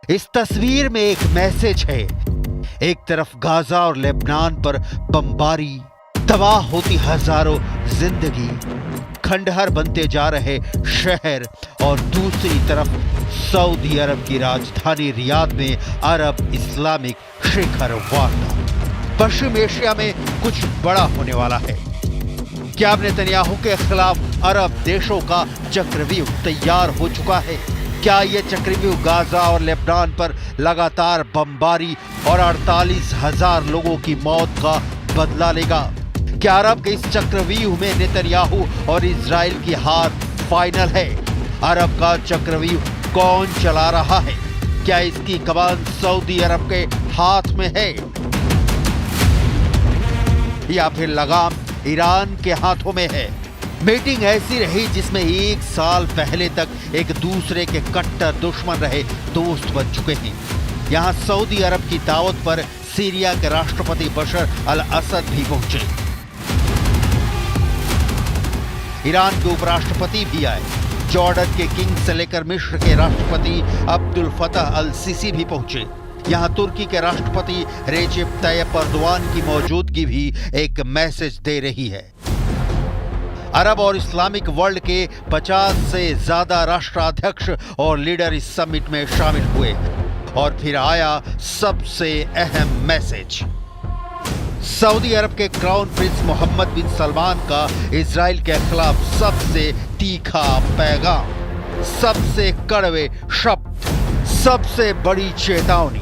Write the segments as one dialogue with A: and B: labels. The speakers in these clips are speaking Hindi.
A: इस तस्वीर में एक मैसेज है। एक तरफ गाजा और लेबनान पर बमबारी, तबाह होती हजारों जिंदगी, खंडहर बनते जा रहे शहर, और दूसरी तरफ सऊदी अरब की राजधानी रियाद में अरब इस्लामिक शिखर वार्ता। पश्चिम एशिया में कुछ बड़ा होने वाला है। क्या अब नेतन्याहू के खिलाफ अरब देशों का चक्रव्यूह तैयार हो चुका है? क्या ये चक्रव्यूह गाजा और लेबनान पर लगातार बमबारी और 48,000 लोगों की मौत का बदला लेगा? क्या अरब के इस चक्रव्यूह में नेतन्याहू और इजराइल की हार फाइनल है? अरब का चक्रव्यूह कौन चला रहा है? क्या इसकी कमान सऊदी अरब के हाथ में है या फिर लगाम ईरान के हाथों में है? मीटिंग ऐसी रही जिसमें एक साल पहले तक एक दूसरे के कट्टर दुश्मन रहे दोस्त बन चुके हैं। यहां सऊदी अरब की दावत पर सीरिया के राष्ट्रपति बशर अल असद भी पहुंचे। ईरान के उपराष्ट्रपति भी आए। जॉर्डन के किंग से लेकर मिस्र के राष्ट्रपति अब्दुल फतह अल सीसी भी पहुंचे। यहां तुर्की के राष्ट्रपति रेजेप तैयप एर्दोआन की मौजूदगी भी एक मैसेज दे रही है। अरब और इस्लामिक वर्ल्ड के 50 से ज्यादा राष्ट्राध्यक्ष और लीडर इस समिट में शामिल हुए और फिर आया सबसे अहम मैसेज। सऊदी अरब के क्राउन प्रिंस मोहम्मद बिन सलमान का इजराइल के खिलाफ सबसे तीखा पैगाम, सबसे कड़वे शब्द, सबसे बड़ी चेतावनी।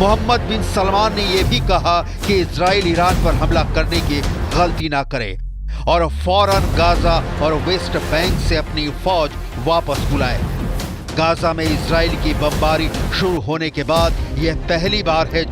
A: मोहम्मद बिन सलमान ने यह भी कहा कि इजराइल ईरान पर हमला करने की गलती ना करे और फौरन गाजा और वेस्ट बैंक से अपनी फौज वापस बुलाए। गाजा में इजराइल की बमबारी शुरू होने के बाद यह पहली बार है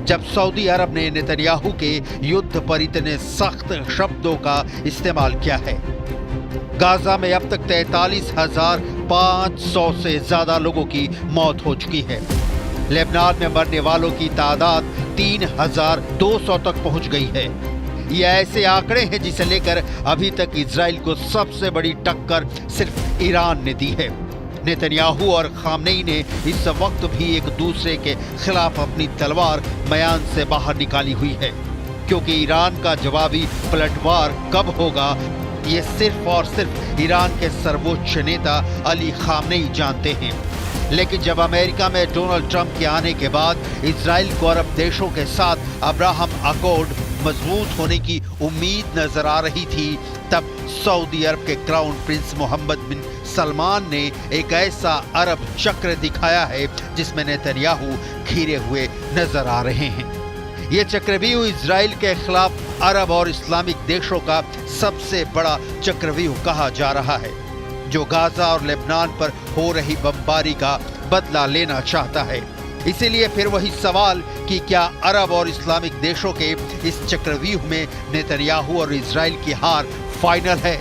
A: जब सऊदी अरब ने नेतन्याहू के युद्ध पर इतने सख्त शब्दों का इस्तेमाल किया है। गाजा में अब तक 43,500 से ज्यादा लोगों की मौत हो चुकी है। लेबनान में मरने वालों की तादाद 3,200 तक पहुंच गई है। ये ऐसे आंकड़े हैं जिसे लेकर अभी तक इजराइल को सबसे बड़ी टक्कर सिर्फ ईरान ने दी है। नेतन्याहू और खामनेई ने इस वक्त भी एक दूसरे के खिलाफ अपनी तलवार म्यान से बाहर निकाली हुई है, क्योंकि ईरान का जवाबी पलटवार कब होगा ये सिर्फ और सिर्फ ईरान के सर्वोच्च नेता अली खामनेई जानते हैं। लेकिन जब अमेरिका में डोनाल्ड ट्रंप के आने के बाद इजराइल को अरब देशों के साथ अब्राहम अकॉर्ड मजबूत होने की उम्मीद नजर आ रही थी, तब सऊदी अरब के क्राउन प्रिंस मोहम्मद बिन सलमान ने एक ऐसा अरब चक्र दिखाया है जिसमें नेतन्याहू घिरे हुए नजर आ रहे हैं। ये चक्रव्यूह इजराइल के खिलाफ अरब और इस्लामिक देशों का सबसे बड़ा चक्रव्यूह कहा जा रहा है, जो गाजा और लेबनान पर हो रही बमबारी का बदला लेना चाहता है। इसीलिए फिर वही सवाल कि क्या अरब और इस्लामिक देशों के इस चक्रव्यूह में नेतन्याहू और इजराइल की हार फाइनल है?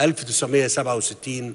B: 1967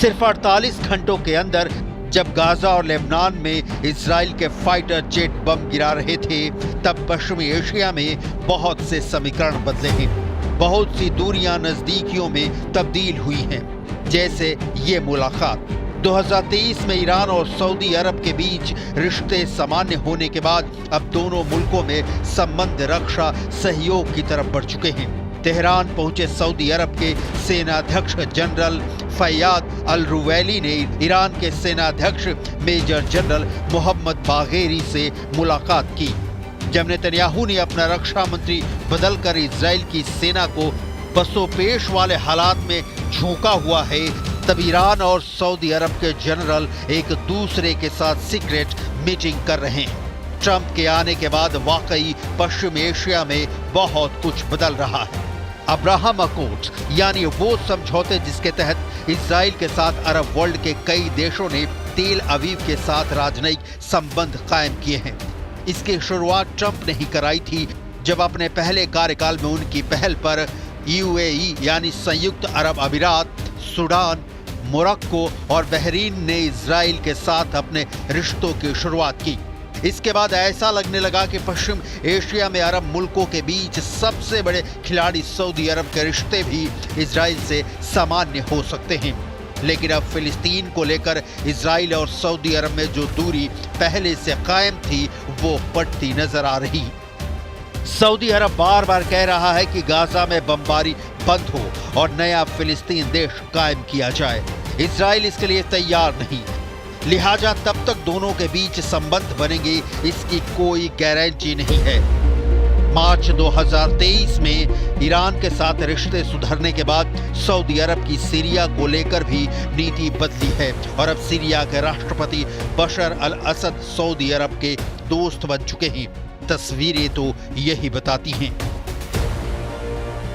A: सिर्फ 48 घंटों के अंदर जब गाजा और लेबनान में इजराइल के फाइटर जेट बम गिरा रहे थे, तब पश्चिमी एशिया में बहुत से समीकरण बदले हैं। बहुत सी दूरियां नजदीकियों में तब्दील हुई हैं, जैसे ये मुलाकात 2023 में ईरान और सऊदी अरब के बीच रिश्ते सामान्य होने के बाद अब दोनों मुल्कों में संबंध रक्षा सहयोग की तरफ बढ़ चुके हैं। तेहरान पहुंचे सऊदी अरब के सेनाध्यक्ष जनरल फैयाद अल रुवैली ने ईरान के सेनाध्यक्ष मेजर जनरल मोहम्मद बाघेरी से मुलाकात की। जब नेतन्याहू ने अपना रक्षा मंत्री बदलकर इजराइल की सेना को पसोपेश वाले हालात में झोंका हुआ है, तब ईरान और सऊदी अरब के जनरल एक दूसरे के साथ सीक्रेट मीटिंग कर रहे हैं। ट्रंप के आने के बाद वाकई पश्चिम एशिया में बहुत कुछ बदल रहा है। अब्राहम अकॉर्ड्स यानी वो समझौते जिसके तहत इजराइल के साथ अरब वर्ल्ड के कई देशों ने तेल अवीव के साथ राजनयिक संबंध कायम किए हैं। इसकी शुरुआत ट्रंप ने ही कराई थी, जब अपने पहले कार्यकाल में उनकी पहल पर यूएई यानी संयुक्त अरब अमीरात, सूडान, मोरक्को और बहरीन ने इजराइल के साथ अपने रिश्तों की शुरुआत की। इसके बाद ऐसा लगने लगा कि पश्चिम एशिया में अरब मुल्कों के बीच सबसे बड़े खिलाड़ी सऊदी अरब के रिश्ते भी इजराइल से सामान्य हो सकते हैं। लेकिन अब फिलिस्तीन को लेकर इजराइल और सऊदी अरब में जो दूरी पहले से कायम थी वो बढ़ती नजर आ रही। सऊदी अरब बार बार कह रहा है कि गाजा में बमबारी बंद हो और नया फिलिस्तीन देश कायम किया जाए। इजराइल इसके लिए तैयार नहीं, लिहाजा तब तक दोनों के बीच संबंध बनेंगे इसकी कोई गारंटी नहीं है। मार्च 2023 में ईरान के साथ रिश्ते सुधरने के बाद सऊदी अरब की सीरिया को लेकर भी नीति बदली है और अब सीरिया के राष्ट्रपति बशर अल असद सऊदी अरब के दोस्त बन चुके हैं। तस्वीरें तो यही बताती हैं।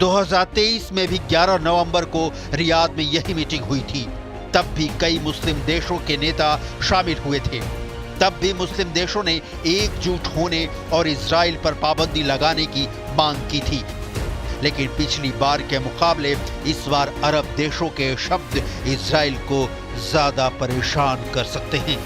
A: 2023 में भी 11 नवंबर को रियाद में यही मीटिंग हुई थी। तब भी कई मुस्लिम देशों के नेता शामिल हुए थे। तब भी मुस्लिम देशों ने एकजुट होने और इजराइल पर पाबंदी लगाने की मांग की थी। लेकिन पिछली बार के मुकाबले इस बार अरब देशों के शब्द इजराइल को ज्यादा परेशान कर सकते हैं।